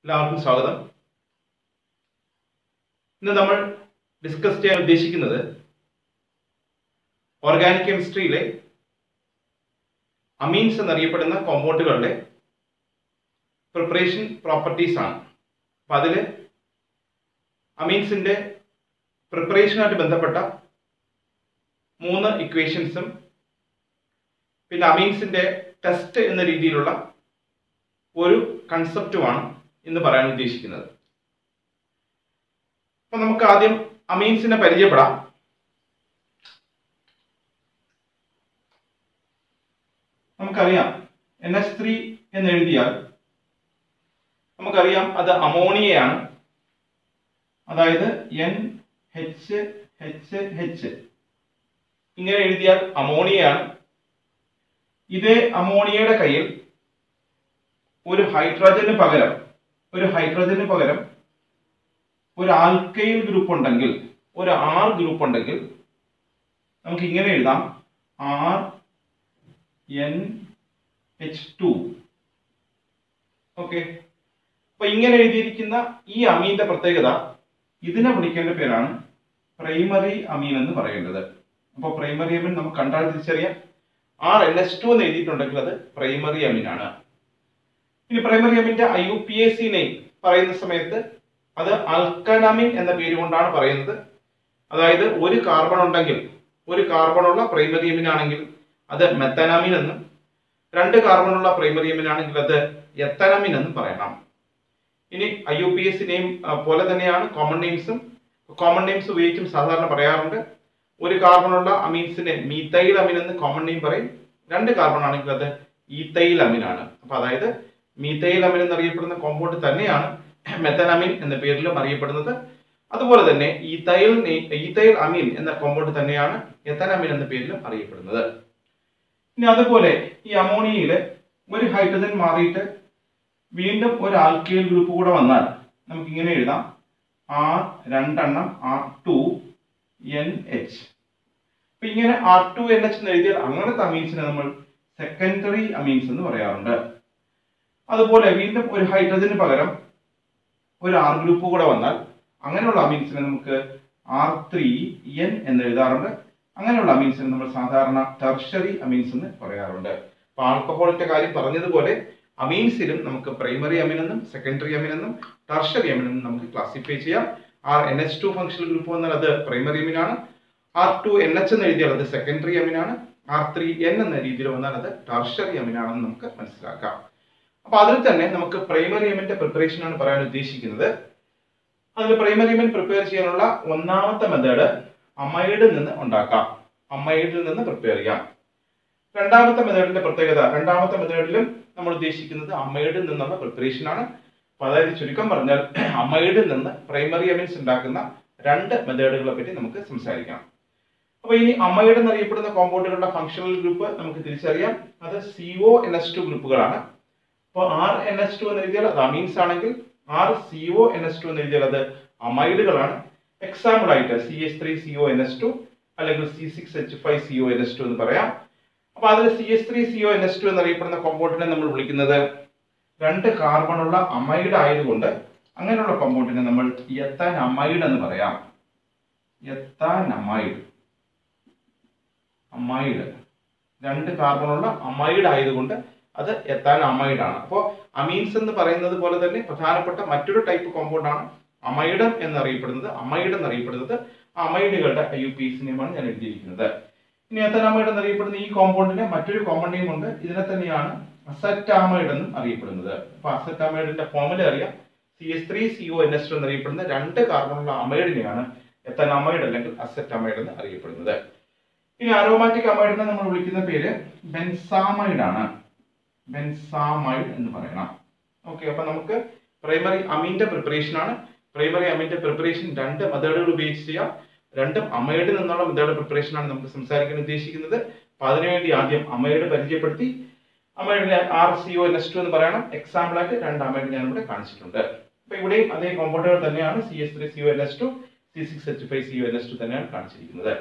എല്ലാവർക്കും സ്വാഗതം. ഇന്ന് നമ്മൾ ഡിസ്കസ് ചെയ്യാൻ ഉദ്ദേശിക്കുന്നത് ഓർഗാനിക് കെമിസ്ട്രിയിലെ അമീൻസ് എന്നറിയപ്പെടുന്ന കോമ്പൗണ്ടുകളുടെ പ്രിപ്പറേഷൻ പ്രോപ്പർട്ടീസ് ആണ്. അപ്പം അതിൽ അമീൻസിന്റെ പ്രിപ്പറേഷനുമായിട്ട് ബന്ധപ്പെട്ട 3 ഇക്വേഷൻസും പിന്നെ അമീൻസിന്റെ ടെസ്റ്റ് എന്ന രീതിയിലുള്ള ഒരു കൺസെപ്റ്റുമാണ് ഇന്ന് പറയാൻ ഉദ്ദേശിക്കുന്നത്. അപ്പൊ നമുക്ക് ആദ്യം അമീൻസിനെ പരിചയപ്പെടാം. നമുക്കറിയാം NH3 എന്ന് എഴുതിയാൽ നമുക്കറിയാം അത് അമോണിയയാണ്. അതായത് NHHH ഇങ്ങനെ എഴുതിയാൽ അമോണിയയാണ്. ഇതേ അമോണിയയുടെ കയ്യിൽ ഒരു ഹൈഡ്രജന് പകരം ഒരു ആൽക്കൈൽ ഗ്രൂപ്പ് ഉണ്ടെങ്കിൽ, ഒരു R ഗ്രൂപ്പ് ഉണ്ടെങ്കിൽ നമുക്ക് ഇങ്ങനെ എഴുതാം RNH2. ഓക്കെ, അപ്പൊ ഇങ്ങനെ എഴുതിയിരിക്കുന്ന ഈ അമീന്റെ പ്രത്യേകത, ഇതിനെ വിളിക്കേണ്ട പേരാണ് പ്രൈമറി അമീൻ എന്ന് പറയുന്നത്. അപ്പോൾ പ്രൈമറി അമീൻ നമുക്ക് കണ്ടാൽ തിരിച്ചറിയാം. RNH2 എന്ന് എഴുതിയിട്ടുണ്ടെങ്കിൽ അത് പ്രൈമറി അമീൻ ആണ്. ഇനി പ്രൈമറി അമീന്റെ IUPAC നെയിം പറയുന്ന സമയത്ത് അത് ആൽക്കനമീൻ എന്ന പേര് കൊണ്ടാണ് പറയുന്നത്. അതായത് ഒരു കാർബൺ ഉണ്ടെങ്കിൽ, ഒരു കാർബൺ ഉള്ള പ്രൈമറി അമീൻ ആണെങ്കിൽ അത് മെത്തനമീൻ എന്നും, 2 കാർബൺ ഉള്ള പ്രൈമറി അമീൻ ആണെങ്കിൽ അത് എത്തനമീൻ എന്നും പറയണം. ഇനി IUPAC നെയിം പോലെ തന്നെയാണ് കോമൺ നെയിംസും. കോമൺ നെയിംസ് ഉപയോഗിച്ചും സാധാരണ പറയാറുണ്ട്. ഒരു കാർബൺ ഉള്ള അമീൻസിനെ മീത്തൈൽ അമീൻ എന്ന് കോമൺ നെയിം പറയും. 2 കാർബൺ ആണെങ്കിൽ അത് ഈത്തൈൽ അമീൻ ആണ്. അപ്പൊ അതായത് മീത്തൈൽ അമീൻ എന്നറിയപ്പെടുന്ന കോമ്പൗണ്ട് തന്നെയാണ് മെത്തനമീൻ എന്ന പേരിലും അറിയപ്പെടുന്നത്. അതുപോലെ തന്നെ ഈത്തൈൽ അമീൻ എന്ന കോമ്പൗണ്ട് തന്നെയാണ് എത്തനമീൻ എന്ന പേരിലും അറിയപ്പെടുന്നത്. ഇനി അതുപോലെ ഈ അമോണിയയില് ഒരു ഹൈഡ്രജൻ മാറിയിട്ട് വീണ്ടും ഒരു ആൽക്കൈൽ ഗ്രൂപ്പ് കൂടെ വന്നാൽ നമുക്ക് ഇങ്ങനെ എഴുതാം R2NH. അപ്പൊ ഇങ്ങനെ R2NH എന്ന് എഴുതിയാൽ അങ്ങനത്തെ അമീൻസിനെ നമ്മൾ സെക്കൻഡറി അമീൻസ് എന്ന് പറയാറുണ്ട്. അതുപോലെ വീണ്ടും ഒരു ഹൈഡ്രജന് പകരം ഒരു R ഗ്രൂപ്പ് കൂടെ വന്നാൽ അങ്ങനെയുള്ള അമീൻസിനെ നമുക്ക് R3N എന്ന് എഴുതാറുണ്ട്. അങ്ങനെയുള്ള അമീൻസിനെ നമ്മൾ സാധാരണ ടെർഷറി അമീൻസ് എന്ന് പറയാറുണ്ട്. അപ്പൊ ആൽക്കഹോളിന്റെ കാര്യം പറഞ്ഞതുപോലെ അമീൻസിലും നമുക്ക് പ്രൈമറി അമീൻ എന്നും സെക്കൻഡറി അമീൻ എന്നും ടെർഷറി അമീൻ എന്നും നമുക്ക് ക്ലാസിഫൈ ചെയ്യാം. RNH2 ഫംഗ്ഷണൽ ഗ്രൂപ്പ് വന്നാൽ അത് പ്രൈമറി അമീൻ ആണ്. R2NH എന്ന് എഴുതിയാൽ അത് സെക്കൻഡറി അമീൻ ആണ്. R3N എന്ന രീതിയിൽ വന്നാൽ അത് ടെർഷറി അമീൻ ആണെന്ന് നമുക്ക് മനസ്സിലാക്കാം. അപ്പൊ അതിൽ തന്നെ നമുക്ക് പ്രൈമറി അമീന്റെ പ്രിപ്പറേഷൻ ആണ് പറയാൻ ഉദ്ദേശിക്കുന്നത്. അതിൽ പ്രൈമറി അമീൻ പ്രിപ്പയർ ചെയ്യാനുള്ള ഒന്നാമത്തെ മെത്തേഡ് അമൈഡിൽ നിന്ന് ഉണ്ടാക്കാം. അമൈഡിൽ നിന്ന് പ്രിപ്പയർ ചെയ്യാം. രണ്ടാമത്തെ മെത്തേഡിന്റെ പ്രത്യേകത, രണ്ടാമത്തെ മെത്തേഡിലും നമ്മൾ ഉദ്ദേശിക്കുന്നത് അമൈഡിൽ നിന്നുള്ള പ്രിപ്പറേഷൻ ആണ്. അപ്പൊ അതായത് ചുരുക്കം പറഞ്ഞാൽ അമൈഡിൽ നിന്ന് പ്രൈമറി അമീൻസ് ഉണ്ടാക്കുന്ന 2 മെത്തേഡുകളെ പറ്റി നമുക്ക് സംസാരിക്കാം. അപ്പൊ ഇനി അമൈഡ് എന്നറിയപ്പെടുന്ന കോമ്പൗണ്ടുകളുടെ ഫംഗ്ഷണൽ ഗ്രൂപ്പ് നമുക്ക് തിരിച്ചറിയാം. അത് CONH2 ഗ്രൂപ്പുകളാണ്. അപ്പോൾ RNH2 എന്ന് എഴുതിയാൽ അത് അമീൻസ് ആണെങ്കിൽ RCONH2 എന്ന് എഴുതിയാൽ അത് അമൈഡുകളാണ്. എക്സാമ്പിൾ ആയിട്ട് CH3CONH2 അല്ലെങ്കിൽ C6H5CONH2 എന്ന് പറയാം. അപ്പൊ അതിൽ CH3CONH2 എന്നറിയപ്പെടുന്ന കോമ്പൗണ്ടിനെ നമ്മൾ വിളിക്കുന്നത് 2 കാർബൺ ഉള്ള അമൈഡ് ആയതുകൊണ്ട് അങ്ങനെയുള്ള കോമ്പൗണ്ടിനെ നമ്മൾ എത്താനമൈഡ് എന്ന് പറയാം. എത്താനമൈഡ്, 2 കാർബൺ ഉള്ള അമൈഡ് ആയതുകൊണ്ട് അത് എത്താനമൈഡ് ആണ്. അപ്പോൾ അമീൻസ് എന്ന് പറയുന്നത് പോലെ തന്നെ പ്രധാനപ്പെട്ട മറ്റൊരു ടൈപ്പ് കോമ്പൗണ്ട് ആണ് അമൈഡ് എന്നറിയപ്പെടുന്നത്. അമൈഡുകളുടെ IUPAC നെയിമാണ് ഞാൻ എഴുതിയിരിക്കുന്നത്. ഇനി എത്തനമൈഡ് എന്നറിയപ്പെടുന്ന ഈ കോമ്പൗണ്ടിന് മറ്റൊരു കോമൺ നെയിം ഉണ്ട്. ഇതിനെ തന്നെയാണ് അസറ്റാമൈഡ് എന്നും അറിയപ്പെടുന്നത്. അപ്പൊ അസറ്റാമൈഡിന്റെ ഫോർമുല അറിയാം. CH3CONH2 എന്നറിയപ്പെടുന്ന 2 കാർബണുള്ള അമൈഡിനെയാണ് എത്തനമൈഡ് അല്ലെങ്കിൽ അസറ്റാമൈഡ് എന്ന് അറിയപ്പെടുന്നത്. ഇനി അരോമാറ്റിക് അമൈഡിനെ നമ്മൾ വിളിക്കുന്ന പേര് ബെൻസാമൈഡ് ആണ്. ബെൻസാമൈഡ് എന്ന് പറയണം. ഓക്കെ, അപ്പൊ നമുക്ക് പ്രൈമറി അമീന്റെ പ്രിപ്പറേഷൻ ആണ്. പ്രൈമറി അമീന്റെ പ്രിപ്പറേഷൻ 2 മെത്തേഡുകൾ ഉപയോഗിച്ച് ചെയ്യാം. 2ഉം അമൈഡിൽ നിന്നുള്ള മെത്തേഡ് പ്രിപ്പറേഷൻ ആണ് നമുക്ക് സംസാരിക്കാൻ ഉദ്ദേശിക്കുന്നത്. അപ്പൊ അതിനുവേണ്ടി ആദ്യം അമൈഡ് പരിചയപ്പെടുത്തി. അമൈഡിനെ RCONH2 എന്ന് പറയണം. എക്സാമ്പിൾ ആയിട്ട് 2 അമൈഡ് ഞാൻ ഇവിടെ കാണിച്ചിട്ടുണ്ട്. അപ്പൊ ഇവിടെയും അതേ കോമ്പൗണ്ടുകൾ തന്നെയാണ്. CH3CONH2, C6H5CONH2 തന്നെയാണ് കാണിച്ചിരിക്കുന്നത്.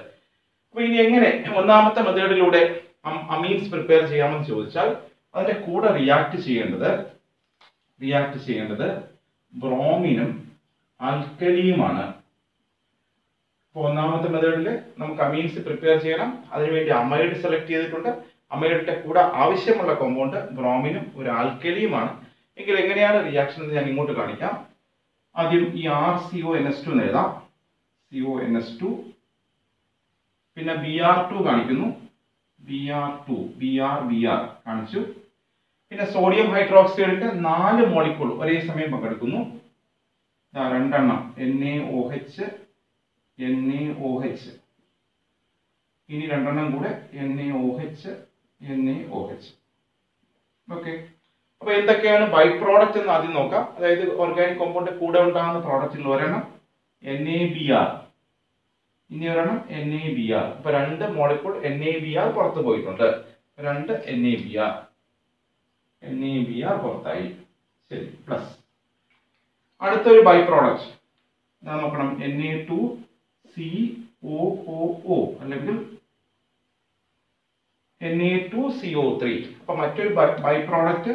അപ്പൊ ഇനി എങ്ങനെ ഒന്നാമത്തെ മെത്തേഡിലൂടെ അമീൻസ് പ്രിപ്പയർ ചെയ്യാമെന്ന് ചോദിച്ചാൽ അതിന്റെ കൂടെ റിയാക്ട് ചെയ്യേണ്ടത് ബ്രോമിനും ആൽക്കലിയുമാണ്. അപ്പോൾ ഒന്നാമത്തെ മെത്തേഡിൽ നമുക്ക് അമീൻസ് പ്രിപ്പയർ ചെയ്യണം. അതിനുവേണ്ടി അമൈഡ് സെലക്ട് ചെയ്തിട്ടുണ്ട്. അമൈഡിന്റെ കൂടെ ആവശ്യമുള്ള കോമ്പൗണ്ട് ബ്രോമിനും ഒരു ആൽക്കലിയുമാണ്. എങ്കിൽ എങ്ങനെയാണ് റിയാക്ഷൻ എന്ന് ഞാൻ ഇങ്ങോട്ട് കാണിക്കാം. ആദ്യം ഈ RCONS2 എന്ന് എഴുതാം. CONS2, പിന്നെ Br2 കാണിക്കുന്നു. Br2, Br കാണിച്ചു. പിന്നെ സോഡിയം ഹൈഡ്രോക്സൈഡിന്റെ 4 മോളിക്യൂൾ ഒരേ സമയം പങ്കെടുക്കുന്നു. രണ്ടെണ്ണം NaOH, NaOH, ഇനി രണ്ടെണ്ണം കൂടെ NaOH, NaOH. ഓക്കെ, അപ്പൊ എന്തൊക്കെയാണ് ബൈ പ്രോഡക്റ്റ് എന്ന് ആദ്യം നോക്കാം. അതായത് ഓർഗാനിക് കോമ്പൗണ്ട് കൂടെ ഉണ്ടാകുന്ന പ്രോഡക്റ്റിൽ ഒരെണ്ണം NaBr, ഇനി ഒരെണ്ണം NaBr. അപ്പൊ 2 മോളിക്യൂൾ NaBr പുറത്തു പോയിട്ടുണ്ട്. 2 NaBr പുറത്തായി. ശരി, പ്ലസ് അടുത്തൊരു ബൈ പ്രോഡക്റ്റ് നോക്കണം. Na2COOO അല്ലെങ്കിൽ Na2CO3. അപ്പൊ മറ്റൊരു ബൈ പ്രോഡക്റ്റ്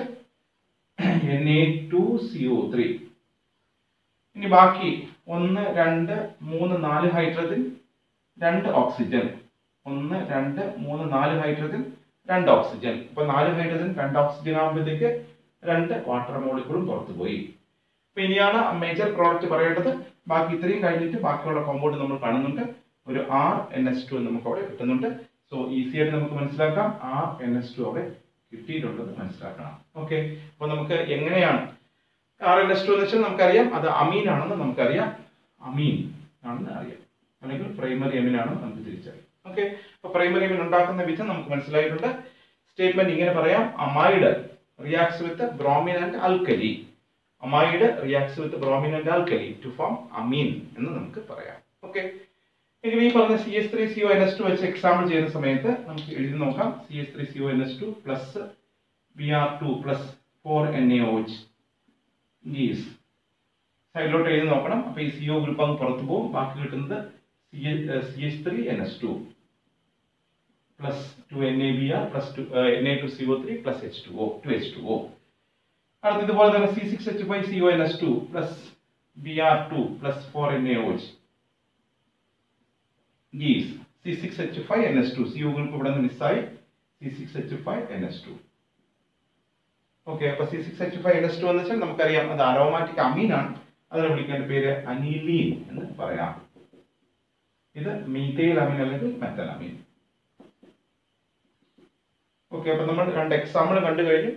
Na2CO3. ഇനി ബാക്കി 1, 2, 3, 4 ഹൈഡ്രജൻ, 2 ഓക്സിജൻ. 1, 2, 3, 4 hydrogen, 2 oxygen. അപ്പൊ 4 ഹൈഡ്രജൻ 2 ഓക്സിജൻ ആകുമ്പോഴത്തേക്ക് 2 വാട്ടർ മോളിക്യൂളും പുറത്തുപോയി. അപ്പൊ ഇനിയാണ് മേജർ പ്രോഡക്റ്റ് പറയേണ്ടത്. ബാക്കി ഇത്രയും കഴിഞ്ഞിട്ട് ബാക്കിയുള്ള കോമ്പൗണ്ട് നമ്മൾ കാണുന്നുണ്ട്. ഒരു RNS2 നമുക്ക് അവിടെ കിട്ടുന്നുണ്ട്. സോ ഈസി ആയിട്ട് നമുക്ക് മനസ്സിലാക്കാം RNS2 അവിടെ കിട്ടിയിട്ടുണ്ടെന്ന് മനസ്സിലാക്കണം. ഓക്കെ, അപ്പൊ നമുക്ക് എങ്ങനെയാണ് RNS2 എന്ന് വെച്ചാൽ നമുക്കറിയാം അത് അമീൻ ആണെന്ന് നമുക്കറിയാം. അമീൻ ആണെന്ന് അറിയാം, അല്ലെങ്കിൽ പ്രൈമറി അമീൻ ആണെന്ന് നമുക്ക് തിരിച്ചറിയാം. ഓക്കെ, അപ്പൊ പ്രൈമറി അമീൻ ഉണ്ടാക്കുന്ന വിധം നമുക്ക് മനസ്സിലായിട്ടുണ്ട്. സ്റ്റേറ്റ്മെന്റ് ഇങ്ങനെ പറയാം: amide reacts with bromine and alkali. Amide reacts with bromine and alkali to form amine എന്ന് നമുക്ക് പറയാം. ഓക്കെ, എങ്കിൽ ഈ പറഞ്ഞ CH3CONS2 വെച്ച് എക്സാമ്പിൾ ചെയ്യുന്ന സമയത്ത് നമുക്ക് എഴുതി നോക്കാം. CH3CONS2 plus Br2 plus 4NaOH ഗീസ് സൈഡിലോട്ട് എഴുതി നോക്കണം. അപ്പൊ ഈ CO ഗ്രൂപ്പ് അങ്ങ് പുറത്തു പോകും. ബാക്കി കിട്ടുന്നത് CH3NS2 plus 2NaBr plus Na2CO3 plus H2O. അടുത്ത ഇതുപോലെ തന്നെ C6H5CONS2 plus Br2 plus 4NaOH ഗീസ് C6H5NS2. CO ഗ്രൂപ്പ് ഇവിടെ നിന്ന് മിസ്സായി. C6H5NS2. ഓക്കെ, അപ്പൊ C6H5NS2 എന്ന് വെച്ചാൽ നമുക്കറിയാം അത് അരോമാറ്റിക് അമീൻ ആണ്. അതിനെ വിളിക്കേണ്ട പേര് അനിലീൻ എന്ന് പറയാം. ഇത് മീഥൈൽ അമീൻ അല്ലെങ്കിൽ മെഥൽ അമീൻ. ഓക്കെ, അപ്പൊ നമ്മൾ 2 എക്സാമ്പിൾ കണ്ടു കഴിഞ്ഞു.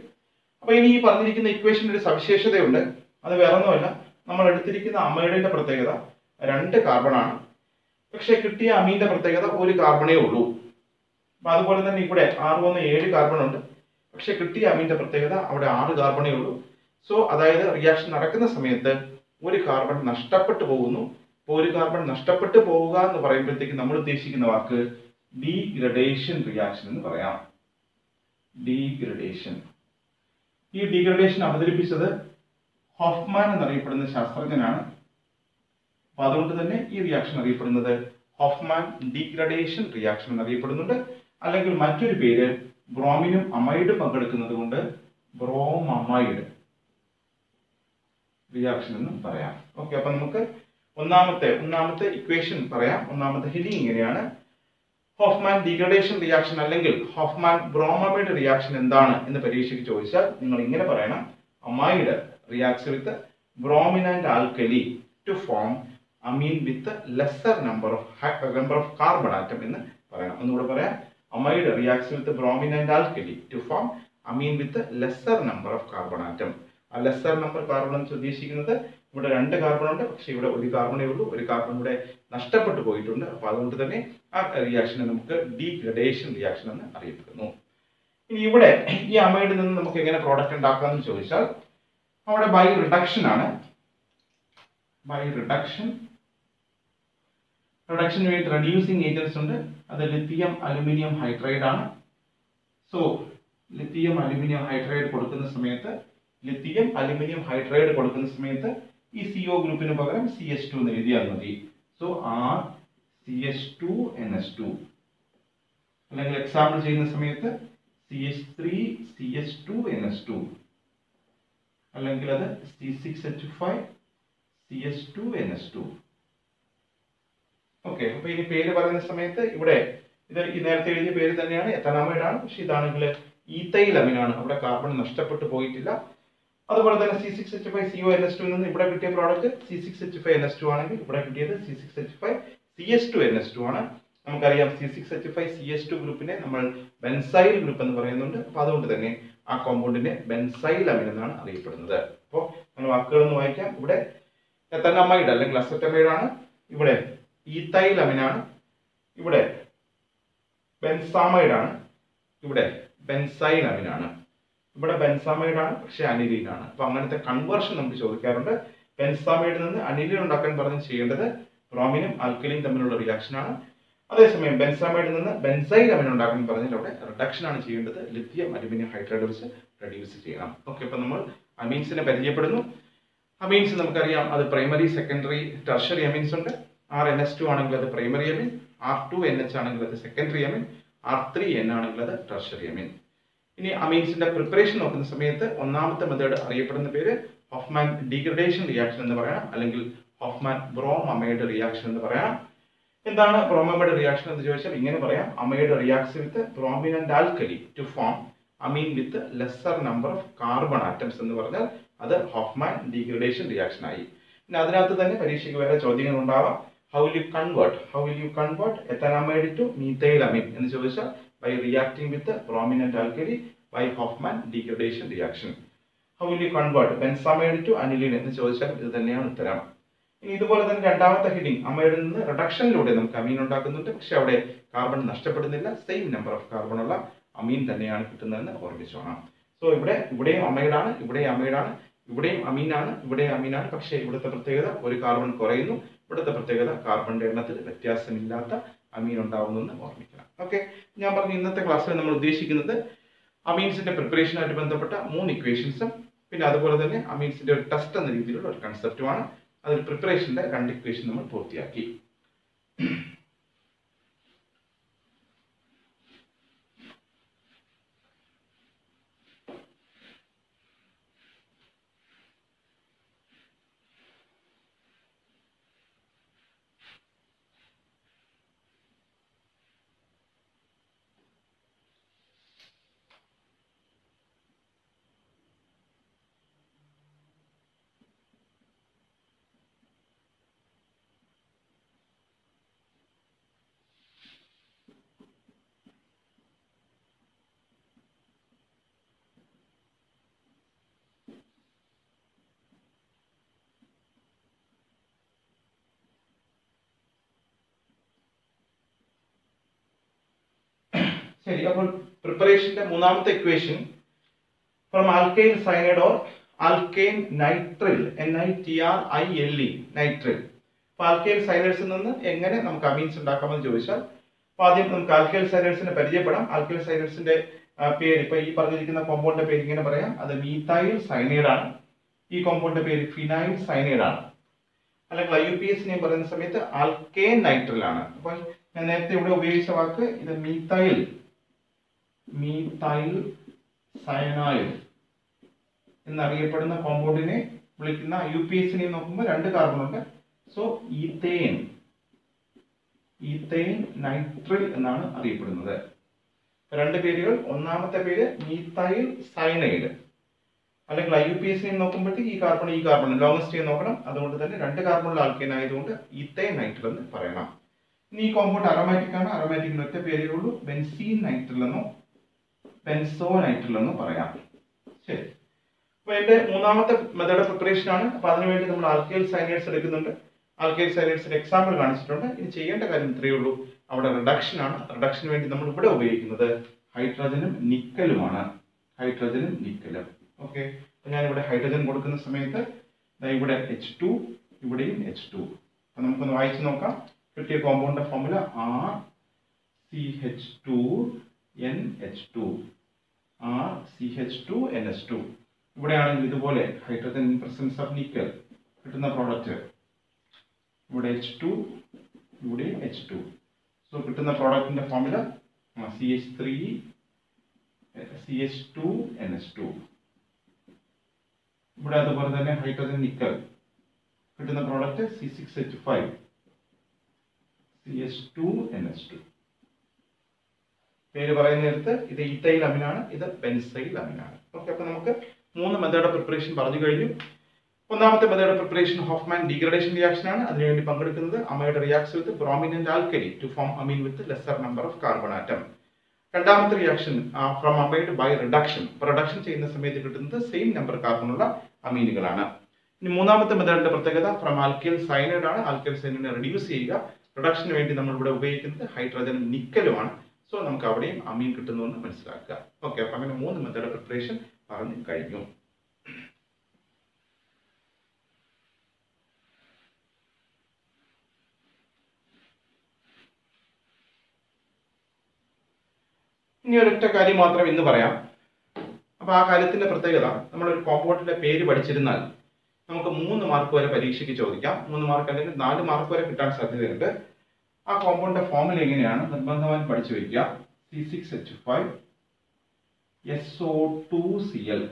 അപ്പൊ ഇനി ഈ പറഞ്ഞിരിക്കുന്ന ഇക്വേഷന്റെ ഒരു സവിശേഷതയുണ്ട്. അത് വേറെ ഒന്നുമല്ല, നമ്മൾ എടുത്തിരിക്കുന്ന അമൈഡിന്റെ പ്രത്യേകത 2 കാർബൺ ആണ്. പക്ഷെ കിട്ടിയ അമീന്റെ പ്രത്യേകത 1 കാർബണേ ഉള്ളൂ. അപ്പൊ അതുപോലെ തന്നെ ഇവിടെ R1 7 കാർബൺ ഉണ്ട്. പക്ഷെ കിട്ടിയ അമീന്റെ പ്രത്യേകത അവിടെ 6 കാർബണേ ഉള്ളൂ. സോ അതായത് റിയാക്ഷൻ നടക്കുന്ന സമയത്ത് 1 കാർബൺ നഷ്ടപ്പെട്ടു പോകുന്നു. അപ്പോൾ 1 കാർബൺ നഷ്ടപ്പെട്ടു പോവുക എന്ന് പറയുമ്പോഴത്തേക്ക് നമ്മൾ ഉദ്ദേശിക്കുന്ന വാക്ക് ഡീഗ്രഡേഷൻ റിയാക്ഷൻ എന്ന് പറയാം. ഡീഗ്രഡേഷൻ. ഈ ഡീഗ്രഡേഷൻ അവതരിപ്പിച്ചത് ഹോഫ്മാൻ എന്നറിയപ്പെടുന്ന ശാസ്ത്രജ്ഞനാണ്. അപ്പൊ അതുകൊണ്ട് തന്നെ ഈ റിയാക്ഷൻ അറിയപ്പെടുന്നത് ഹോഫ്മാൻ ഡീഗ്രഡേഷൻ റിയാക്ഷൻ എന്നറിയപ്പെടുന്നുണ്ട്. അല്ലെങ്കിൽ മറ്റൊരു പേര് ബ്രോമിനും അമൈഡും പങ്കെടുക്കുന്നത് കൊണ്ട് ബ്രോമമൈഡ് റിയാക്ഷൻ എന്നും പറയാം. ഓക്കെ, അപ്പൊ നമുക്ക് ഒന്നാമത്തെ ഇക്വേഷൻ പറയാം. ഒന്നാമത്തെ ഹെഡിങ് ഇങ്ങനെയാണ്: ഹോഫ്മാൻ ഡീഗ്രഡേഷൻ റിയാക്ഷൻ അല്ലെങ്കിൽ ഹോഫ്മാൻ ബ്രോമമൈഡ് റിയാക്ഷൻ എന്താണ് എന്ന് പരീക്ഷയ്ക്ക് ചോദിച്ചാൽ നിങ്ങൾ ഇങ്ങനെ പറയണം: amide reacts with bromine and alkali to form amine with lesser number of carbon atom എന്ന് പറയണം. ഒന്നുകൂടെ പറയാം: amide reacts with bromine and alkali to form amine with lesser number of carbon atom. ആ ലെസർ നമ്പർ കാർബൺ എന്ന് ഉദ്ദേശിക്കുന്നത് ഇവിടെ 2 carbon ഉണ്ട്, പക്ഷെ ഇവിടെ 1 കാർബണേ ഉള്ളൂ. 1 കാർബൺ ഇവിടെ നഷ്ടപ്പെട്ടു പോയിട്ടുണ്ട്. അപ്പൊ അതുകൊണ്ട് തന്നെ ആ റിയാക്ഷനെ നമുക്ക് ഡീഗ്രഡേഷൻ റിയാക്ഷൻ എന്ന് അറിയപ്പെടുന്നു. ഇനി ഇവിടെ ഈ അമൈഡിൽ നിന്ന് നമുക്ക് എങ്ങനെ പ്രോഡക്റ്റ് ഉണ്ടാക്കാമെന്ന് ചോദിച്ചാൽ അവിടെ ബൈ റിഡക്ഷൻ ആണ്. ബൈ റിഡക്ഷന് വേണ്ടി റെഡ്യൂസിങ് ഏജൻസ് ഉണ്ട്. അത് ലിത്തിയം അലുമിനിയം ഹൈഡ്രൈഡ് ആണ്. സോ ലിത്തിയം അലുമിനിയം ഹൈഡ്രൈഡ് കൊടുക്കുന്ന സമയത്ത് ഈ CO ഗ്രൂപ്പിന് പകരം CH2 എന്ന് എഴുതിയാൽ മതി. സോ RCH2NS2 അല്ലെങ്കിൽ എക്സാമ്പിൾ ചെയ്യുന്ന സമയത്ത് CH3CH2NS2 അല്ലെങ്കിൽ അത് C6H5 CH2NH2. ഓക്കെ, അപ്പൊ ഇനി പേര് പറയുന്ന സമയത്ത് ഇവിടെ ഇത് ഈ നേരത്തെ എഴുതിയ പേര് തന്നെയാണ്, എത്തനാമൈഡ് ആണ്. പക്ഷെ ഇതാണെങ്കിൽ ഈത്തൈൽ അമീനാണ്, അവിടെ കാർബൺ നഷ്ടപ്പെട്ടു പോയിട്ടില്ല. അതുപോലെ തന്നെ C6H5CONH2 നിന്ന് ഇവിടെ കിട്ടിയ പ്രോഡക്റ്റ് C6H5NH2 ആണെങ്കിൽ ഇവിടെ കിട്ടിയത് C6H5CH2NH2 ആണ്. നമുക്കറിയാം C6H5CH2 ഗ്രൂപ്പിനെ നമ്മൾ ബെൻസൈൽ ഗ്രൂപ്പ് എന്ന് പറയുന്നുണ്ട്. അപ്പൊ അതുകൊണ്ട് തന്നെ ആ കോമ്പൗണ്ടിനെ ബെൻസൈൽ അമീൻ എന്നാണ് അറിയപ്പെടുന്നത്. അപ്പോൾ നമ്മൾ വാക്കുകളൊന്ന് വായിക്കാം. ഇവിടെ എത്തനമൈഡ് അല്ലെങ്കിൽ അസറ്റമൈഡ് ആണ്, ഇവിടെ ഈത്തൈൽ അമീനാണ്, ഇവിടെ ബെൻസാമൈഡ് ആണ്, ഇവിടെ ബെൻസൈൽ അമീനാണ്. ഇവിടെ ബെൻസാമൈഡ് ആണ്, പക്ഷെ അനിലീൻ ആണ്. അപ്പൊ അങ്ങനത്തെ കൺവേർഷൻ നമുക്ക് ചോദിക്കാറുണ്ട്. ബെൻസാമൈഡിൽ നിന്ന് അനിലീൻ ഉണ്ടാക്കാൻ പറഞ്ഞ് ചെയ്യേണ്ടത് ബ്രോമിനും ആൽക്കലിയും തമ്മിലുള്ള റിയാക്ഷൻ ആണ്. അതേസമയം ബെൻസാമൈഡിൽ നിന്ന് ബെൻസൈൽ അമീൻ ഉണ്ടാക്കാൻ പറഞ്ഞാൽ അവിടെ റിഡക്ഷൻ ആണ് ചെയ്യേണ്ടത്, ലിഥിയം അലുമിനിയം ഹൈഡ്രൈഡ് വെച്ച് റെഡ്യൂസ് ചെയ്യണം. ഓക്കെ, അപ്പൊ നമ്മൾ അമീൻസിനെ പരിചയപ്പെടുന്നു. അമീൻസ് നമുക്കറിയാം, അത് പ്രൈമറി, സെക്കൻഡറി, ടെർഷറി അമീൻസ് ഉണ്ട്. RNH2 ആണെങ്കിൽ അത് പ്രൈമറി അമീൻ, R2NH ആണെങ്കിൽ അത് സെക്കൻഡറി അമീൻ, R3N ആണെങ്കിൽ അത് ടെർഷറി അമീൻ. ഇനി അമീൻസിന്റെ പ്രിപ്പറേഷൻ നോക്കുന്ന സമയത്ത് ഒന്നാമത്തെ മെത്തേഡ് അറിയപ്പെടുന്ന പേര് ഹോഫ്മാൻ ഡീഗ്രഡേഷൻ റിയാക്ഷൻ എന്ന് പറയാം, അല്ലെങ്കിൽ ഹോഫ്മാൻ ബ്രോമമൈഡ് റിയാക്ഷൻ എന്ന് പറയാം. എന്താണ് ബ്രോമമൈഡ് റിയാക്ഷൻ എന്ന് ചോദിച്ചാൽ ഇങ്ങനെ പറയാം: amide reacts with bromine and alkali to form amine with lesser number of carbon atoms എന്ന് പറഞ്ഞാൽ അത് ഹോഫ്മാൻ ഡീഗ്രഡേഷൻ റിയാക്ഷൻ ആയി. പിന്നെ അതിനകത്ത് തന്നെ പരീക്ഷയ്ക്ക് വേറെ ചോദ്യങ്ങൾ ഉണ്ടാവാം. How will you convert ethanamide to methylamine എന്ന് ചോദിച്ചാൽ by reacting with the bromine and alkali by Hofmann degradation reaction. How will you convert benzamide to aniline എന്ന് ചോദിച്ചാൽ ഇത് തന്നെയാണ് ഉത്തരം. ഇനി ഇതുപോലെ തന്നെ രണ്ടാമത്തെ ഹെഡിങ്, അമൈഡിൽ നിന്ന് റിഡക്ഷനിലൂടെ നമുക്ക് അമീൻ ഉണ്ടാക്കുന്നുണ്ട്, പക്ഷെ അവിടെ കാർബൺ നഷ്ടപ്പെടുന്നില്ല, സെയിം നമ്പർ ഓഫ് കാർബൺ ഉള്ള അമീൻ തന്നെയാണ് കിട്ടുന്നതെന്ന് ഓർമ്മിച്ചോണം. സോ ഇവിടെയും അമൈഡാണ്, ഇവിടെയും അമൈഡാണ്, ഇവിടെയും അമീനാണ്, ഇവിടെയും അമീനാണ്. പക്ഷേ ഇവിടുത്തെ പ്രത്യേകത ഒരു കാർബൺ കുറയുന്നു, ഇവിടുത്തെ പ്രത്യേകത കാർബണിന്റെ എണ്ണത്തിൽ വ്യത്യാസമില്ലാത്ത അമീൻ ഉണ്ടാവുന്നെന്ന് ഓർമ്മിക്കണം. ഓക്കെ, ഞാൻ പറഞ്ഞു ഇന്നത്തെ ക്ലാസ്സിൽ നമ്മൾ ഉദ്ദേശിക്കുന്നത് അമീൻസിന്റെ പ്രിപ്പറേഷനുമായിട്ട് ബന്ധപ്പെട്ട 3 ഇക്വേഷൻസും പിന്നെ അതുപോലെ തന്നെ അമീൻസിന്റെ ഒരു ടെസ്റ്റ് എന്ന രീതിയിലുള്ള ഒരു കൺസെപ്റ്റുമാണ്. അതിൽ പ്രിപ്പറേഷന്റെ 2 ഇക്വേഷൻ നമ്മൾ പൂർത്തിയാക്കി. ശരി, അപ്പോൾ പ്രിപ്പറേഷന്റെ മൂന്നാമത്തെ equation from alkyl cyanide or alkyne nitrile, NITRILE nitrile. അപ്പൊ ആൽക്കൈൽ സയനൈഡ്സിൽ നിന്ന് എങ്ങനെ നമുക്ക് അമീൻസ് ഉണ്ടാക്കാമെന്ന് ചോദിച്ചാൽ, അപ്പൊ ആദ്യം നമുക്ക് ആൽക്കൈൽ സയനൈഡ്സിനെ പരിചയപ്പെടാം. ആൽക്കൈൽ സയനൈഡ്സിന്റെ പേര്, ഇപ്പൊ ഈ പറഞ്ഞിരിക്കുന്ന കോമ്പൗണ്ടിന്റെ പേര് ഇങ്ങനെ പറയാം: അത് മീഥൈൽ സയനൈഡ് ആണ്. ഈ കോമ്പൗണ്ടിന്റെ പേര് ഫിനൈൽ സയനൈഡ് ആണ്. അല്ലെങ്കിൽ IUPAC പറയുന്ന സമയത്ത് ആൽക്കൈൻ നൈട്രിൽ ആണ്. അപ്പോൾ ഞാൻ നേരത്തെ ഇവിടെ ഉപയോഗിച്ച വാക്ക് ഇത് മീഥൈൽ സയനൈഡ് എന്നറിയപ്പെടുന്ന കോമ്പൗണ്ടിനെ വിളിക്കുന്ന IUPAC നോക്കുമ്പോൾ 2 കാർബൺ ഉണ്ട്. സോ ഈത്തേൻ നൈട്രിൽ എന്നാണ് അറിയപ്പെടുന്നത്. 2 പേരുകൾ. ഒന്നാമത്തെ പേര് മീഥൈൽ സയനൈഡ്, അല്ലെങ്കിൽ IUPAC നോക്കുമ്പോഴത്തേക്ക് ഈ കാർബൺ ലോങ്സ്റ്റ് നോക്കണം. അതുകൊണ്ട് തന്നെ 2 കാർബണുള്ള ആൽക്കൈൻ ആയതുകൊണ്ട് ഈത്തേൻ നൈട്രിൽ എന്ന് പറയണം. ഇനി ഈ കോമ്പൗണ്ട് അരോമാറ്റിക് ആണ്. അരോമാറ്റിക്കിന് ഒറ്റ പേരേ ഉള്ളൂ, ബെൻസീൻ നൈട്രിൽ എന്നോ ബെൻസോ നൈട്രിൽ എന്നോ പറയാം. ശരി, അപ്പൊ എന്റെ മൂന്നാമത്തെ മെത്തേഡ് പ്രിപ്പറേഷൻ ആണ്. അപ്പൊ അതിനുവേണ്ടി നമ്മൾ ആൽക്കൈൽ സയനൈഡ്സ് എടുക്കുന്നുണ്ട്. ആൽക്കൈൽ സയനൈഡ്സിന്റെ എക്സാമ്പിൾ കാണിച്ചിട്ടുണ്ട്. ഇനി ചെയ്യേണ്ട കാര്യം ഇത്രയേ ഉള്ളൂ, അവിടെ റിഡക്ഷൻ ആണ്. റിഡക്ഷന് വേണ്ടി നമ്മൾ ഇവിടെ ഉപയോഗിക്കുന്നത് ഹൈഡ്രജനും നിക്കലുമാണ്. ഓക്കെ, അപ്പൊ ഞാൻ ഇവിടെ ഹൈഡ്രജൻ കൊടുക്കുന്ന സമയത്ത് ഇവിടെ H2, ഇവിടെയും H2. അപ്പൊ നമുക്കൊന്ന് വായിച്ചു നോക്കാം. കിട്ടിയ കോമ്പൗണ്ടിന്റെ ഫോർമുല RCH2NH2. ഇവിടെയാണെങ്കിൽ ഇതുപോലെ hydrogen in presence of nickel കിട്ടുന്ന പ്രോഡക്റ്റ് ഇവിടെ H2, ഇവിടെ H2. സോ കിട്ടുന്ന പ്രോഡക്റ്റിന്റെ ഫോർമുല CH2NH2. ഇവിടെ അതുപോലെ തന്നെ ഹൈഡ്രജൻ നിക്കൽ കിട്ടുന്ന പ്രോഡക്റ്റ് C6H5 CH2NH2. പേര് പറയുന്ന നേരത്ത് ഇത് ഈത്തൈൽ അമിനാണ്, ഇത് ബെൻസൈൽ അമിനാണ്. ഓക്കെ, അപ്പൊ നമുക്ക് 3 മെത്തേഡ് ഓഫ് പ്രിപ്പറേഷൻ പറഞ്ഞു കഴിഞ്ഞു. ഒന്നാമത്തെ method of preparation Hofmann degradation reaction ആണ്. അതിനുവേണ്ടി പങ്കെടുക്കുന്നത് amide reacts with bromine and alkali to form amine with lesser number of carbon atom. രണ്ടാമത്തെ reaction from amide by reduction. Reduction ചെയ്യുന്ന സമയത്ത് കിട്ടുന്നത് സെയിം നമ്പർ കാർബണുള്ള അമീനുകളാണ്. ഇനി മൂന്നാമത്തെ മെത്തേഡിന്റെ പ്രത്യേകത ഫ്രം ആൽക്കൈൽ സയനൈഡ് ആണ്. ആൽക്കൈൽ സയനൈഡിനെ റെഡ്യൂസ് ചെയ്യുക. റിഡക്ഷന് വേണ്ടി നമ്മൾ ഇവിടെ ഉപയോഗിക്കുന്നത് ഹൈഡ്രജനും നിക്കലുമാണ്. സോ നമുക്ക് അവിടെയും അമീൻ കിട്ടുന്നു എന്ന് മനസ്സിലാക്കുക. ഓക്കെ, അപ്പൊ അങ്ങനെ 3 മെത്തേഡ് ഓഫ് പ്രിപ്പറേഷൻ പറഞ്ഞു കഴിഞ്ഞു. ഇനി ഒരൊറ്റ കാര്യം മാത്രം ഇന്ന് പറയാം. അപ്പൊ ആ കാര്യത്തിന്റെ പ്രത്യേകത, നമ്മളൊരു കോമ്പൗണ്ടിന്റെ പേര് പഠിച്ചിരുന്നാൽ നമുക്ക് 3 മാർക്ക് വരെ പരീക്ഷയ്ക്ക് ചോദിക്കാം. 3 മാർക്ക് അല്ലെങ്കിൽ 4 മാർക്ക് വരെ കിട്ടാൻ സാധ്യതയുണ്ട്. ആ കോമ്പൗണ്ടിന്റെ ഫോർമുല എങ്ങനെയാണ് നിർബന്ധമായും പഠിച്ചു വയ്ക്കുക. C6H5 SO2Cl.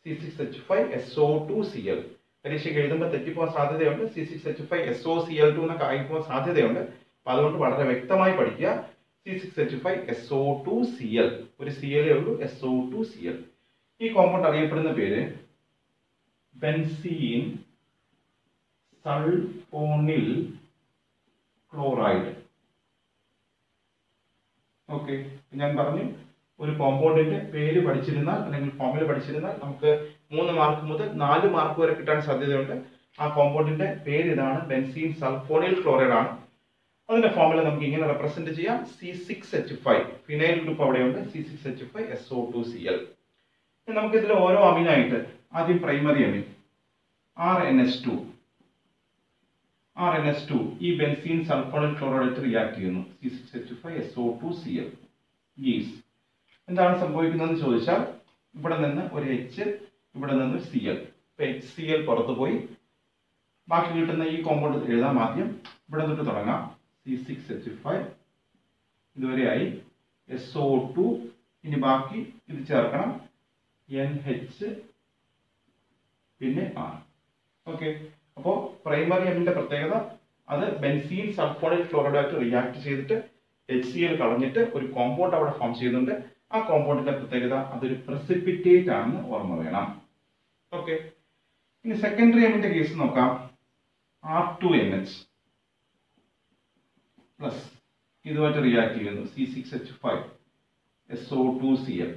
C6H5 SO2Cl. പരീക്ഷയ്ക്ക് എഴുതുമ്പോൾ തെറ്റിപ്പോകാൻ സാധ്യതയുണ്ട്. C6H5 SOCl2 എന്നൊക്കെ ആയിപ്പോകാൻ സാധ്യതയുണ്ട്. അപ്പൊ അതുകൊണ്ട് വളരെ വ്യക്തമായി പഠിക്കുക. C6H5 SO2Cl. ഒരു Cl ഉള്ളൂ, SO2Cl. ഈ കോമ്പൗണ്ട് അറിയപ്പെടുന്ന പേര് ബെൻസീൻ സൾഫോണിൽ ക്ലോറൈഡ്. ഓക്കെ, ഞാൻ പറഞ്ഞു ഒരു കോമ്പൗണ്ടിന്റെ പേര് പഠിച്ചിരുന്നാൽ അല്ലെങ്കിൽ ഫോർമുല പഠിച്ചിരുന്നാൽ നമുക്ക് 3 മാർക്ക് മുതൽ 4 മാർക്ക് വരെ കിട്ടാൻ സാധ്യതയുണ്ട്. ആ കോമ്പൗണ്ടിന്റെ പേര് ഇതാണ്, ബെൻസീൻ സൾഫോണിൽ ക്ലോറൈഡ് ആണ്. അതിന്റെ ഫോർമുല നമുക്ക് ഇങ്ങനെ റെപ്രസെന്റ് ചെയ്യാം. C6H5 ഫിനൈൽ ഗ്രൂപ്പ് അവിടെയുണ്ട്. C6H5 SO2Cl. നമുക്ക് ഇതിൽ ഓരോ അമീനായിട്ട് ആദ്യം പ്രൈമറി അമീൻ RNS2 ഈ ബെൻസീൻ സൾഫോണിൽ ക്ലോറൈഡ് റിയാക്ട് ചെയ്യുന്നു. C6H5 SO2Cl ഗീസ്. എന്താണ് സംഭവിക്കുന്നതെന്ന് ചോദിച്ചാൽ ഇവിടെ നിന്ന് ഒരു H, ഇവിടെ നിന്ന് Cl. HCl പുറത്തു പോയി. ബാക്കി കിട്ടുന്ന ഈ കോമ്പൗണ്ട് എഴുതാം. ആദ്യം ഇവിടെ തൊട്ട് തുടങ്ങാം. C6H5 ഇതുവരെയായി SO2. ഇനി ബാക്കി ഇത് ചേർക്കണം, NH പിന്നെ R. ഓക്കെ, അപ്പോ പ്രൈമറി അമീന്റെ പ്രത്യേകത അത് ബെൻസീൻ സൾഫോണിൽ ക്ലോറൈഡായിട്ട് റിയാക്ട് ചെയ്തിട്ട് HCl കളഞ്ഞിട്ട് ഒരു കോമ്പൗണ്ട് അവിടെ ഫോം ചെയ്യുന്നുണ്ട്. ആ കോമ്പൗണ്ടിന്റെ പ്രത്യേകത അതൊരു പ്രസിപ്പിറ്റേറ്റ് ആണെന്ന് ഓർമ്മ വേണം. ഓക്കെ, ഇനി സെക്കൻഡറി അമീന്റെ കേസ് നോക്കാം. R2NH പ്ലസ് ഇതുമായിട്ട് റിയാക്ട് ചെയ്യുന്നു. C6H5 SO2Cl.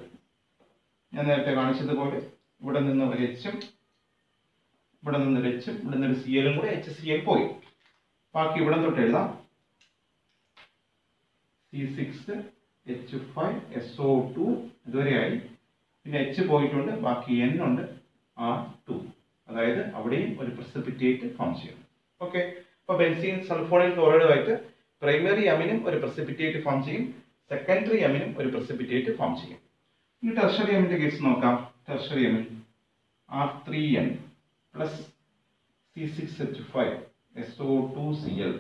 ഞാൻ നേരത്തെ കാണിച്ചതുപോലെ ഇവിടെ നിന്ന് ഒരു H-ഉം ഇവിടെ നിന്ന് ഒരു H-ഉം ഇവിടെ നിന്ന് ഒരു Cl-ഉം കൂടെ HCl പോയി. ബാക്കി ഇവിടെ തൊട്ട് എഴുതാം. C6H5 SO2 ഇതുവരെയായി. പിന്നെ H പോയിട്ടുണ്ട്, ബാക്കി N ഉണ്ട്, R2. അതായത് അവിടെയും ഒരു പ്രസിപ്പിറ്റേറ്റ് ഫോം ചെയ്യുന്നു. ഓക്കെ, അപ്പൊ ബെൻസീൻ സൾഫോണിൽ ക്ലോറൈഡുമായിട്ട് പ്രൈമറി അമിനും ഒരു പ്രസിപ്പിറ്റേറ്റ് ഫോം ചെയ്യും, സെക്കൻഡറി അമിനും ഒരു പ്രസിപ്പിറ്റേറ്റ് ഫോം ചെയ്യും. ഇനി ടെർഷറി അമിന്റെ കേസ് നോക്കാം. Tertiary amine R3N plus C6H5 SO2Cl.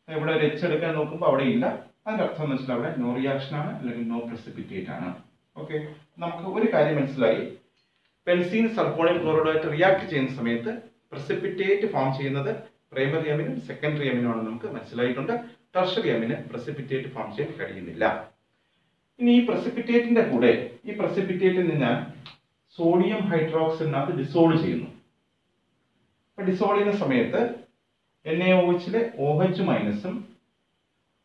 ഇവിടെ ഒരു H എടുക്കാൻ നോക്കുമ്പോൾ അവിടെ ഇല്ല. അതിന്റെ അർത്ഥം എന്ന് വെച്ചാൽ അവിടെ നോ റിയാക്ഷൻ ആണ് അല്ലെങ്കിൽ നോ പ്രസിപ്പിറ്റേറ്റ് ആണ്. ഓക്കെ, നമുക്ക് ഒരു കാര്യം മനസ്സിലായി. ബെൻസീൻ സൾഫോണിൽ ക്ലോറൈഡുമായിട്ട് റിയാക്ട് ചെയ്യുന്ന സമയത്ത് പ്രസിപ്പിറ്റേറ്റ് ഫോം ചെയ്യുന്നത് പ്രൈമറി അമിനും സെക്കൻഡറി അമിനും ആണെന്ന് നമുക്ക് മനസ്സിലായിട്ടുണ്ട്. ടെർഷറി അമിന് പ്രസിപ്പിറ്റേറ്റ് ഫോം ചെയ്യാൻ കഴിയുന്നില്ല. ഇനി ഈ പ്രസിപ്പിറ്റേറ്റിന്റെ കൂടെ ഈ പ്രസിപ്പിറ്റേറ്റിന് ഞാൻ സോഡിയം ഹൈഡ്രോക്സൈഡിനകത്ത് ഡിസോൾവ് ചെയ്യുന്നു. അപ്പൊ ഡിസോൾവ് ചെയ്യുന്ന സമയത്ത് NaOHലെ OH മൈനസും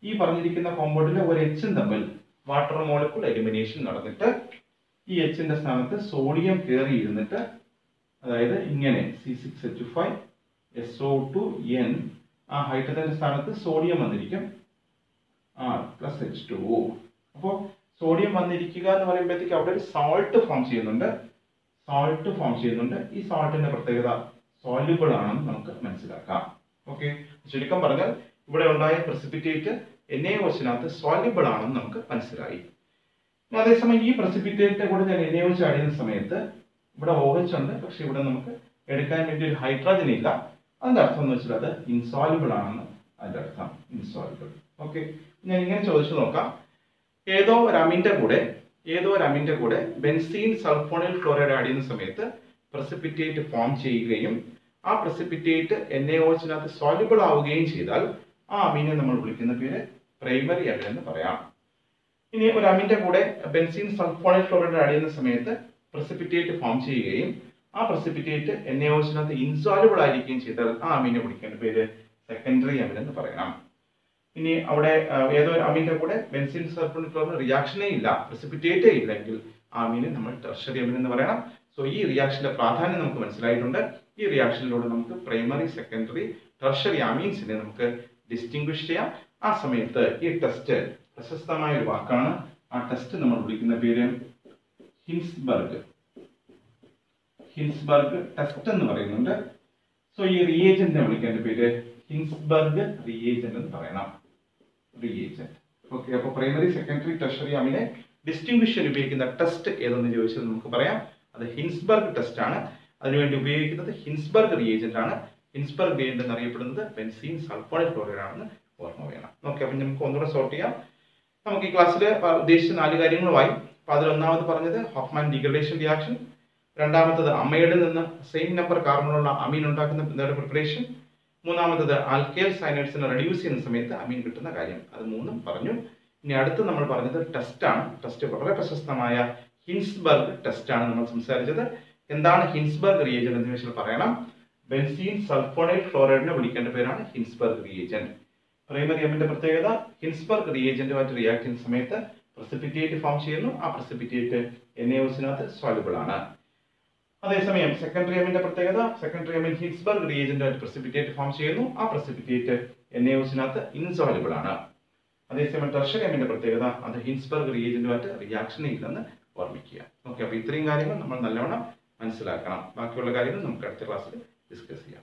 ഈ പറഞ്ഞിരിക്കുന്ന കോമ്പൗണ്ടിലെ ഒരു H-ഉം തമ്മിൽ വാട്ടർ മോളിക്യൂൾ എലിമിനേഷൻ നടന്നിട്ട് ഈ H-ന്റെ സ്ഥാനത്ത് സോഡിയം കയറി ഇരുന്നിട്ട്, അതായത് ഇങ്ങനെ C6H5 SO2N, ആ ഹൈഡ്രജന്റെ സ്ഥാനത്ത് സോഡിയം വന്നിരിക്കും, R പ്ലസ് H2O. അപ്പോൾ സോഡിയം വന്നിരിക്കുക എന്ന് പറയുമ്പോഴത്തേക്ക് അവിടെ ഒരു സോൾട്ട് ഫോം ചെയ്യുന്നുണ്ട്. ഈ സോൾട്ടിന്റെ പ്രത്യേകത സോല്യൂബിൾ ആണെന്ന് നമുക്ക് മനസ്സിലാക്കാം. ഓക്കെ, ചുരുക്കം പറഞ്ഞാൽ ഇവിടെ ഉണ്ടായ പ്രസിപ്പിറ്റേറ്റ് NaOHനകത്ത് സോല്യൂബിൾ ആണെന്ന് നമുക്ക് മനസ്സിലായി. അതേസമയം ഈ പ്രസിപ്പിറ്റേറ്റിന്റെ കൂടെ ഞാൻ NaOH ആഡ് ചെയ്യുന്ന സമയത്ത് ഇവിടെ OH ഉണ്ട്, പക്ഷെ ഇവിടെ നമുക്ക് എടുക്കാൻ വേണ്ടി ഒരു ഹൈഡ്രജൻ ഇല്ല. അതിന്റെ അർത്ഥം എന്ന് വെച്ചാൽ അത് ഇൻസോല്യൂബിൾ ആണെന്ന് അതിന്റെ അർത്ഥം, ഇൻസോല്യൂബിൾ. ഓക്കെ, ഞാൻ ഇങ്ങനെ ചോദിച്ചു നോക്കാം. ഏതോ ഒരു അമീന്റെ കൂടെ ബെൻസീൻ സൾഫോണിൽ ക്ലോറൈഡ് ആഡ് ചെയ്യുന്ന സമയത്ത് പ്രസിപ്പിറ്റേറ്റ് ഫോം ചെയ്യുകയും ആ പ്രസിപ്പിറ്റേറ്റ് NaOHനകത്ത് സോല്യൂബിൾ ആവുകയും ചെയ്താൽ ആ അമീനെ നമ്മൾ വിളിക്കുന്ന പേര് പ്രൈമറി അമീൻ എന്ന് പറയാം. ഇനി ഒരു അമീന്റെ കൂടെ ബെൻസീൻ സൾഫോണൈൽ ക്ലോറൈഡ് ആഡ് ചെയ്യുന്ന സമയത്ത് പ്രസിപ്പിറ്റേറ്റ് ഫോം ചെയ്യുകയും ആ പ്രസിപ്പിറ്റേറ്റ് NaOHനകത്ത് ഇൻസോല്യൂബിൾ ആയിരിക്കുകയും ചെയ്താൽ ആ അമീനെ വിളിക്കേണ്ട പേര് സെക്കൻഡറി അമീൻ എന്ന് പറയാം. ഇനി അവിടെ ഏതോ ഒരു അമീന്റെ കൂടെ ബെൻസീൻ സൾഫോണൈൽ ക്ലോറൈഡ് റിയാക്ഷനേ ഇല്ല, പ്രസിപ്പിറ്റേറ്റേ ഇല്ലെങ്കിൽ ആ അമീനെ നമ്മൾ ടെർഷ്യറി അമീൻ എന്ന് പറയണം. സോ ഈ റിയാക്ഷന്റെ പ്രാധാന്യം നമുക്ക് മനസ്സിലായിട്ടുണ്ട്. ഈ റിയാക്ഷനിലൂടെ നമുക്ക് പ്രൈമറി, സെക്കൻഡറി, ടെർഷ്യറി അമീൻസിനെ നമുക്ക് ഡിസ്റ്റിംഗ്വിഷ് ചെയ്യാം. ആ സമയത്ത് ഈ ടെസ്റ്റ് പ്രശസ്തമായ ഒരു വാക്കാണ്. ആ ടെസ്റ്റ് നമ്മൾ വിളിക്കുന്ന പേര് ഹിൻസ്ബർഗ് ടെസ്റ്റ് എന്ന് പറയുന്നുണ്ട്. സോ ഈ റിയേജന്റിനെ വിളിക്കേണ്ട പേര് ഹിൻസ്ബർഗ് റിയേജന്റ് എന്ന് പറയണം. റിയേജന്റ്. ഓക്കെ, അപ്പോൾ പ്രൈമറി, സെക്കൻഡറി, ടെർഷ്യറി അമീനെ ഡിസ്റ്റിംഗ്വിഷ് ചെയ്യാൻ ഉപയോഗിക്കുന്ന ടെസ്റ്റ് ഏതെന്ന് ചോദിച്ചാൽ നമുക്ക് പറയാം അത് ഹിൻസ്ബർഗ് ടെസ്റ്റ് ആണ്. അതിനുവേണ്ടി ഉപയോഗിക്കുന്നത് ഹിൻസ്ബർഗ് റിയേജന്റ് ആണ്. ഹിൻസ്ബർഗ് റിയേജന്റ് എന്നറിയപ്പെടുന്നത് ബെൻസീൻ സൾഫോണൈൽ ക്ലോറൈഡ് ആണെന്ന് ഓർമ്മ വേണം. ഓക്കെ, അപ്പം നമുക്ക് ഒന്നുകൂടെ സോർട്ട് ചെയ്യാം. നമുക്ക് ഈ ക്ലാസ്സിൽ ഉദ്ദേശിച്ച 4 കാര്യങ്ങളുമായി. അപ്പോൾ അതിൽ ഒന്നാമത് പറഞ്ഞത് ഹോഫ്മാൻ ഡീഗ്രഡേഷൻ റിയാക്ഷൻ, രണ്ടാമത്തത് അമൈഡിൽ നിന്ന് സെയിം നമ്പർ കാർബണുള്ള അമീൻ ഉണ്ടാക്കുന്ന പ്രിപ്പറേഷൻ, മൂന്നാമത്തത് ആൽക്കൈൽ സയനൈഡ്സിനെ റെഡ്യൂസ് ചെയ്യുന്ന സമയത്ത് അമീൻ കിട്ടുന്ന കാര്യം. അത് മൂന്നും പറഞ്ഞു. ഇനി അടുത്ത് നമ്മൾ പറഞ്ഞത് ടെസ്റ്റ് ആണ്. ടെസ്റ്റ് വളരെ പ്രശസ്തമായ ഹിൻസ്ബർഗ് ടെസ്റ്റ് ആണ് നമ്മൾ സംസാരിച്ചത്. എന്താണ് ഹിൻസ്ബർഗ് റിയേജന്റ് എന്ന് ചോദിച്ചാൽ പറയണം ബെൻസീൻ സൾഫോണൈൽ ക്ലോറൈഡിനെ വിളിക്കേണ്ട പേരാണ് ഹിൻസ്ബർഗ് റിയേജന്റ്. പ്രൈമറി അമീന്റെ പ്രത്യേകത ഹിൻസ്ബർഗ് റിയേജന്റുമായിട്ട് റിയാക്ട് ചെയ്യുന്ന സമയത്ത് പ്രസിപ്പിറ്റേറ്റ് ഫോം ചെയ്യുന്നു. ആ പ്രസിപ്പിറ്റേറ്റ് NaOHനകത്ത് സോല്യൂബിൾ ആണ്. അതേസമയം സെക്കൻഡറി അമീന്റെ പ്രത്യേകത സെക്കൻഡറി അമീൻ ഹിൻസ്ബർഗ് റിയേജന്റുമായിട്ട് പ്രസിപ്പിറ്റേറ്റ് ഫോം ചെയ്യുന്നു. ആ പ്രസിപ്പിറ്റേറ്റ് NaOHനകത്ത് ഇൻസോല്യൂബിൾ ആണ്. അതേസമയം ടെർഷ്യറി അമീന്റെ പ്രത്യേകത അത് ഹിൻസ്ബർഗ് റിയേജന്റുമായിട്ട് റിയാക്ഷൻ ഇല്ലെന്ന് ഓർമ്മിക്കുക. ഓക്കെ, അപ്പോൾ ഇത്രയും കാര്യങ്ങൾ നമ്മൾ നല്ലവണ്ണം മനസ്സിലാക്കണം. ബാക്കിയുള്ള കാര്യങ്ങൾ നമുക്ക് അടുത്ത ക്ലാസ്സിൽ ഡിസ്കസ് ചെയ്യാം.